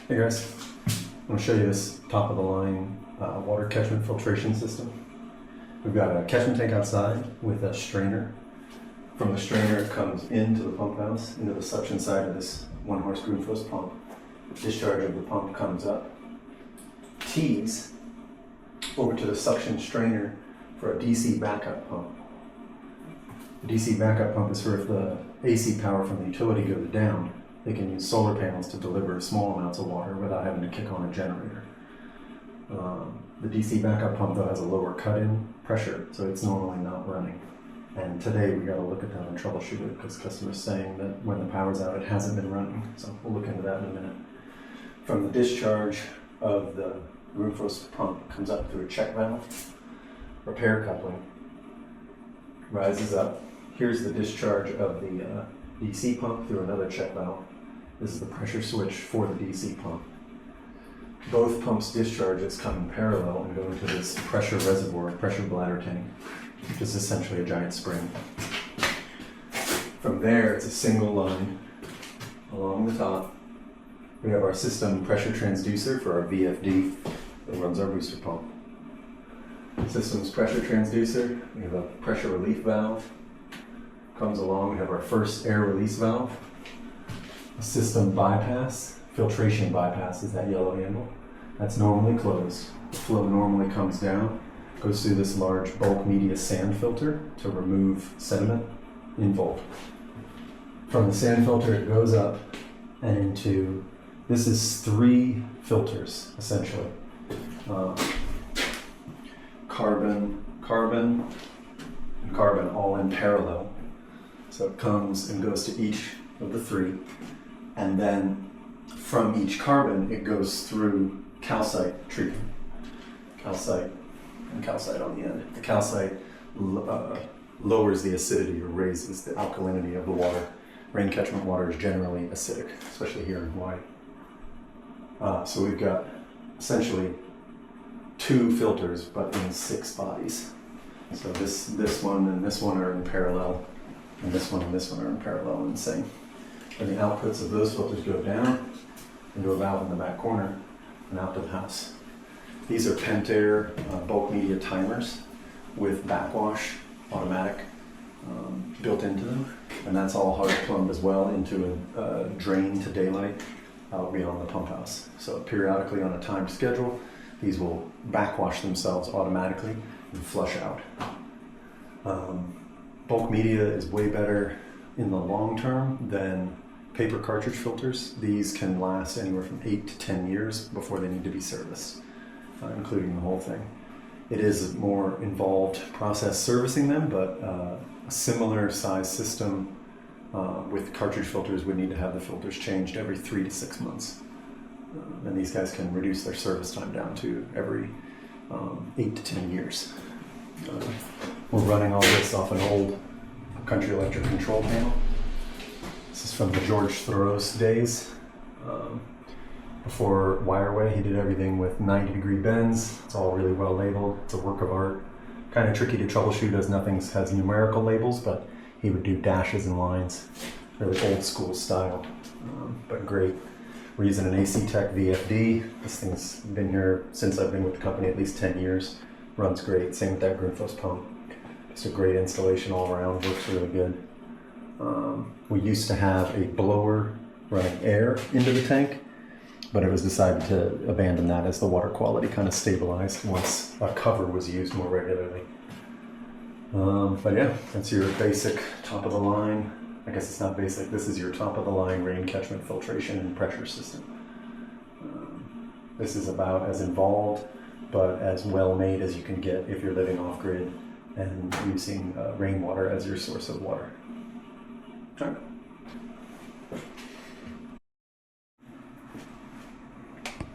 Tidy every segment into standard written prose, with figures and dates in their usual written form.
Hey guys, I'm going to show you this top of the line water catchment filtration system. We've got a catchment tank outside with a strainer. From the strainer it comes into the pump house, into the suction side of this 1-horse Grundfos pump. Discharge of the pump comes up, tees over to the suction strainer for a DC backup pump. The DC backup pump is for if the AC power from the utility goes down, they can use solar panels to deliver small amounts of water without having to kick on a generator. The DC backup pump though has a lower cut-in pressure, so it's normally not running. And today we got to look at that and troubleshoot it because customers saying that when the power's out it hasn't been running. So we'll look into that in a minute. From the discharge of the Grundfos pump comes up through a check valve, repair coupling, rises up. Here's the discharge of the DC pump through another check valve. This is the pressure switch for the DC pump. Both pumps' discharges come in parallel and go into this pressure reservoir, pressure bladder tank, which is essentially a giant spring. From there, it's a single line along the top. We have our system pressure transducer for our VFD that runs our booster pump. System's pressure transducer, we have a pressure relief valve. Comes along, we have our first air release valve. A system bypass, filtration bypass is that yellow handle. That's normally closed. The flow normally comes down, goes through this large bulk media sand filter to remove sediment in volt. From the sand filter it goes up and into, this is 3 filters essentially. Carbon, carbon, and carbon all in parallel. So it comes and goes to each of the 3, and then from each carbon it goes through calcite treatment. Calcite and calcite on the end. The calcite lowers the acidity or raises the alkalinity of the water. Rain catchment water is generally acidic, especially here in Hawaii. So we've got essentially 2 filters but in 6 bodies. So this one and this one are in parallel, and this one are in parallel and the same. And the outputs of those filters go down into a valve in the back corner and out to the house. These are Pentair bulk media timers with backwash automatic built into them, and that's all hard plumbed as well into a drain to daylight out beyond the pump house. So periodically on a timed schedule, these will backwash themselves automatically and flush out. Bulk media is way better in the long term than paper cartridge filters. These can last anywhere from 8 to 10 years before they need to be serviced, including the whole thing. It is a more involved process servicing them, but a similar size system with cartridge filters would need to have the filters changed every 3 to 6 months. And these guys can reduce their service time down to every 8 to 10 years. We're running all this off an old Country Electric control panel. This is from the George Thoreau's days. Before Wireway, he did everything with 90-degree bends. It's all really well labeled. It's a work of art. Kind of tricky to troubleshoot as nothing has numerical labels, but he would do dashes and lines. Really old school style, but great. We're using an AC Tech VFD. This thing's been here since I've been with the company, at least 10 years. Runs great. Same with that Grundfos pump. Just a great installation all around. Works really good. We used to have a blower running air into the tank, but it was decided to abandon that as the water quality kind of stabilized once a cover was used more regularly. But yeah, that's your basic top of the line. I guess it's not basic. This is your top of the line rain catchment filtration and pressure system. This is about as involved but as well made as you can get if you're living off grid and using rainwater as your source of water. All right.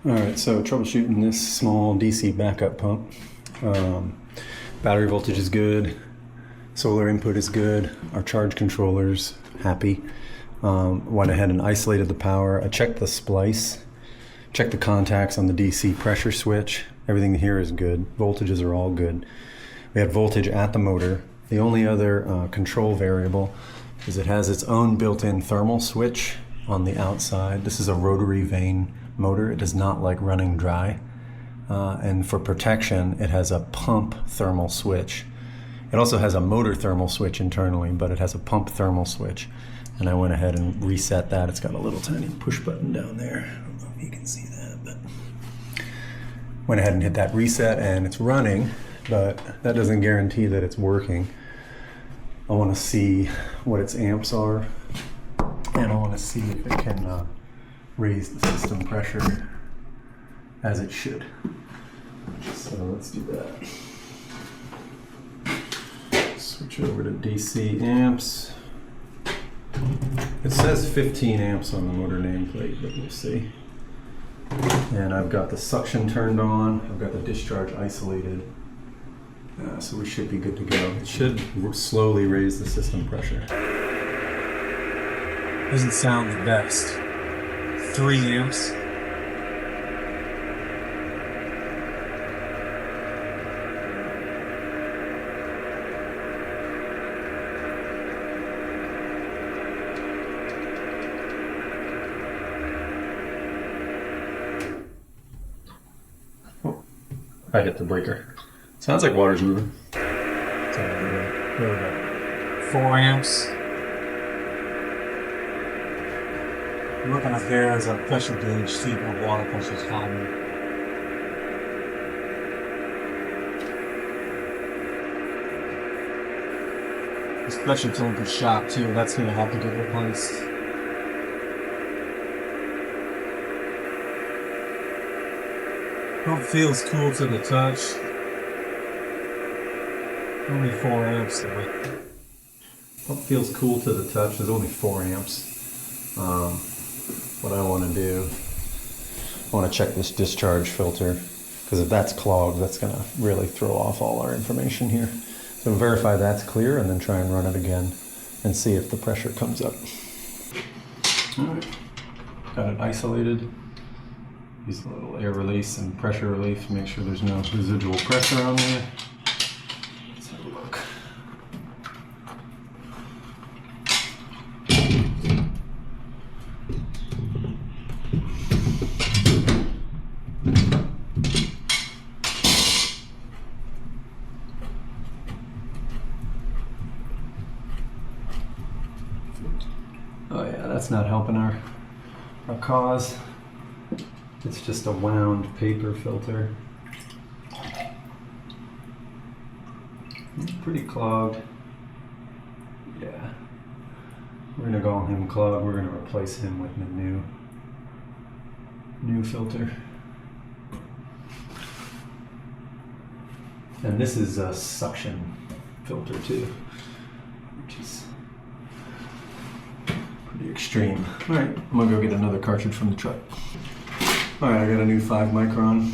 Alright, so troubleshooting this small DC backup pump. Battery voltage is good, solar input is good, our charge controller's happy. Went ahead and isolated the power. I checked the splice, checked the contacts on the DC pressure switch. Everything here is good. Voltages are all good. We had voltage at the motor. The only other control variable is it has its own built-in thermal switch on the outside. This is a rotary vane motor. It does not like running dry. And for protection, it has a pump thermal switch. It also has a motor thermal switch internally, but it has a pump thermal switch. And I went ahead and reset that. It's got a little tiny push button down there. I don't know if you can see that, but went ahead and hit that reset and it's running, but that doesn't guarantee that it's working. I want to see what its amps are, and I want to see if it can raise the system pressure as it should. So let's do that. Switch over to DC amps. It says 15 amps on the motor nameplate, but we'll see. And I've got the suction turned on. I've got the discharge isolated. So we should be good to go. It should slowly raise the system pressure. Doesn't sound the best. 3 amps. Oh, I hit the breaker. Sounds like water's moving. There we go. 4 amps. Looking up there is a pressure gauge, see if the water pressure is climbing. This pressure tank is shot too, that's going to have to get replaced. Pump feels cool to the touch. Only 4 amps. Pump feels cool to the touch. There's only 4 amps. What I want to do, I want to check this discharge filter, because if that's clogged, that's going to really throw off all our information here. So verify that's clear and then try and run it again and see if the pressure comes up. All right, got it isolated. Use a little air release and pressure relief to make sure there's no residual pressure on there. Let's have a look. Oh yeah, that's not helping our cause. It's just a wound paper filter. It's pretty clogged. Yeah. We're gonna call him clogged. We're gonna replace him with the new filter. And this is a suction filter too, which is pretty extreme. All right, I'm gonna go get another cartridge from the truck. All right, I got a new 5 micron.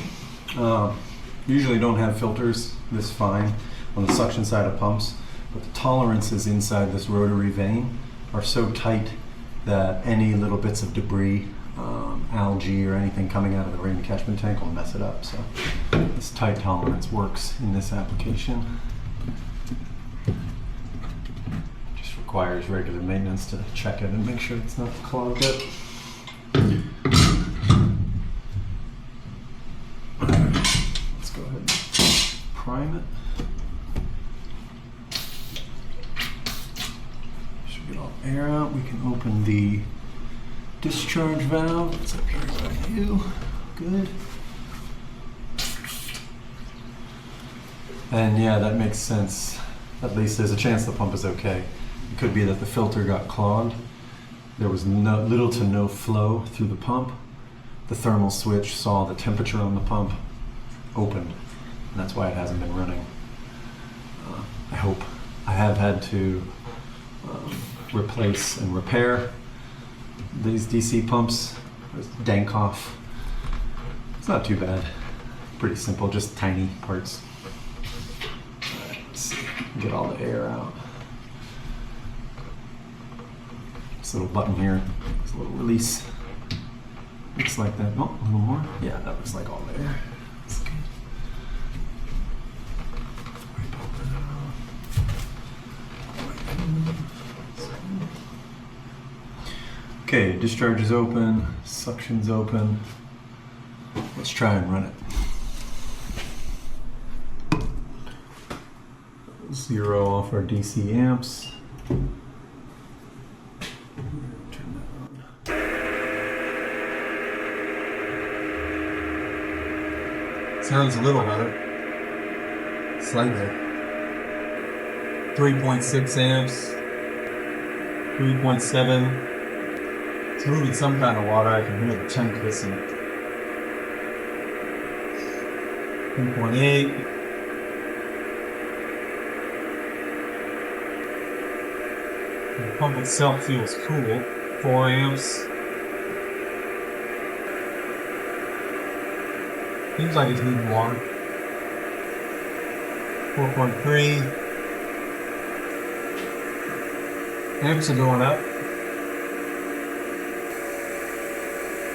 Usually don't have filters this fine on the suction side of pumps, but the tolerances inside this rotary vane are so tight that any little bits of debris, algae or anything coming out of the rain catchment tank will mess it up. So this tight tolerance works in this application. Just requires regular maintenance to check it and make sure it's not clogged up. Let's go ahead and prime it. Should get all air out. We can open the discharge valve. It's up here by you. Good. And yeah, that makes sense. At least there's a chance the pump is okay. It could be that the filter got clogged. There was little to no flow through the pump. The thermal switch saw the temperature on the pump opened, and that's why it hasn't been running. I hope. I have had to replace and repair these DC pumps. Dank off. It's not too bad. Pretty simple, just tiny parts. All right, let's see. Get all the air out. This little button here, this little release. Looks like that. Oh, a little more. Yeah, that looks like all the air. That's good. Okay, discharge is open, suction's open. Let's try and run it. Zero off our DC amps. Turn that on. Sounds a little better. Slightly. 3.6 amps. 3.7. It's moving some kind of water. I can hear the tank hissing. 3.8. The pump itself feels cool. 4 amps. Seems like it's needing water. 4.3. Amps are going up.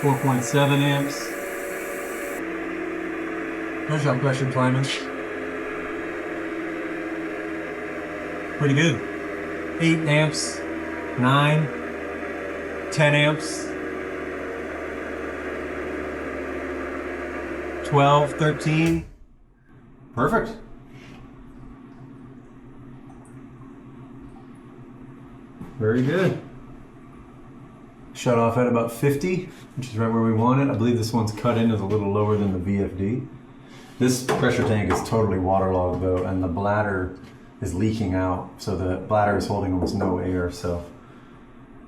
4.7 amps. There's our pressure climbing. Pretty good. 8 amps. 9. 10 amps. 12, 13. Perfect. Very good. Shut off at about 50, which is right where we want it. I believe this one's cut in is a little lower than the VFD. This pressure tank is totally waterlogged though, and the bladder is leaking out. So the bladder is holding almost no air, so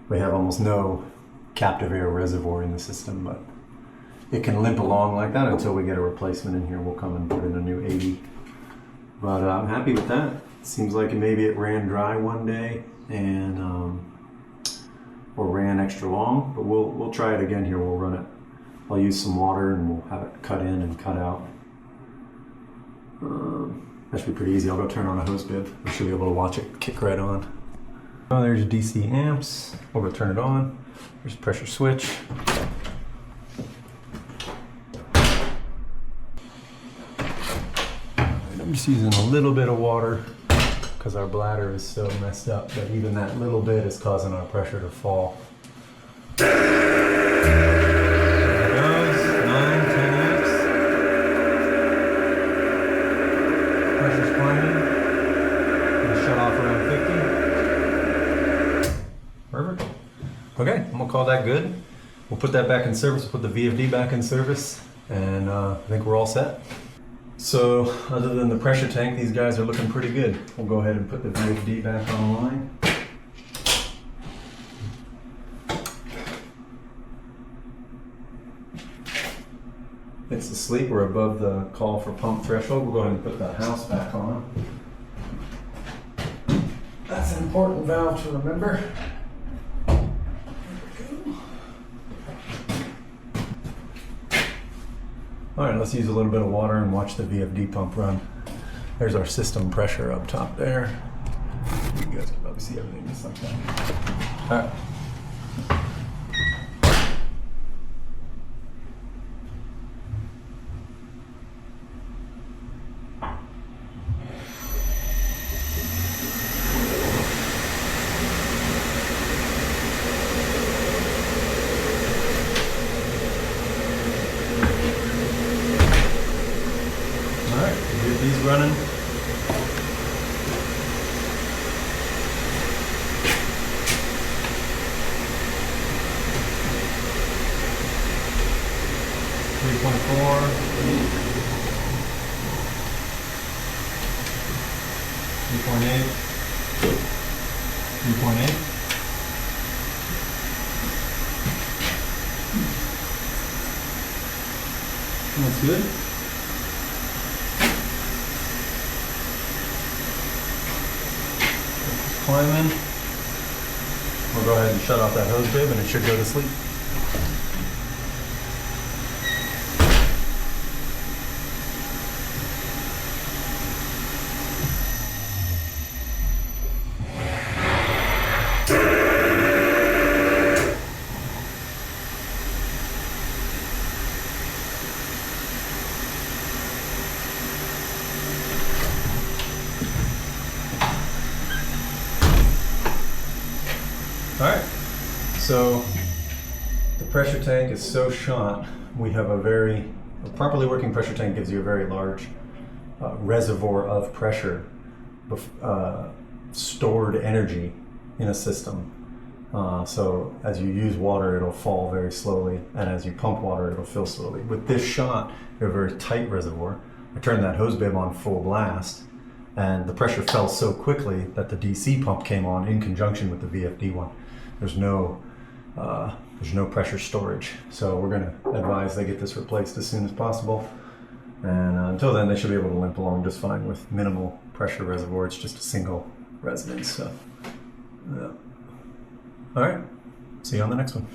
we have almost no captive air reservoir in the system, but it can limp along like that until we get a replacement in here. We'll come and put in a new 80. But I'm happy with that. Seems like maybe it ran dry one day and or ran extra long, but we'll try it again here. We'll run it. I'll use some water and we'll have it cut in and cut out. That should be pretty easy. I'll go turn on a hose bib. We should be able to watch it kick right on. Oh, there's your DC amps. We'll go turn it on. There's a pressure switch. I'm just using a little bit of water because our bladder is so messed up, but even that little bit is causing our pressure to fall. There it goes, 9, 10 amps. Pressure's climbing. Gonna shut off around 50. Perfect. Okay, I'm gonna call that good. We'll put that back in service, we'll put the VFD back in service, and I think we're all set. So, other than the pressure tank, these guys are looking pretty good. We'll go ahead and put the VFD back online. It's asleep, we're above the call for pump threshold. We'll go ahead and put the house back on. That's an important valve to remember. All right, let's use a little bit of water and watch the VFD pump run. There's our system pressure up top there. You guys can probably see everything just like that. All right. These running. Three 3.8. 3.8. That's good. Climbing. We'll go ahead and shut off that hose bib and it should go to sleep. All right, so pressure tank is so shot, we have a properly working pressure tank gives you a very large reservoir of pressure, stored energy in a system. So as you use water, it'll fall very slowly, and as you pump water, it'll fill slowly. With this shot, you have a very tight reservoir. I turned that hose bib on full blast, and the pressure fell so quickly that the DC pump came on in conjunction with the VFD one. There's no pressure storage, so we're going to advise they get this replaced as soon as possible. And until then, they should be able to limp along just fine with minimal pressure reservoir. It's just a single residence. So, yeah. All right. See you on the next one.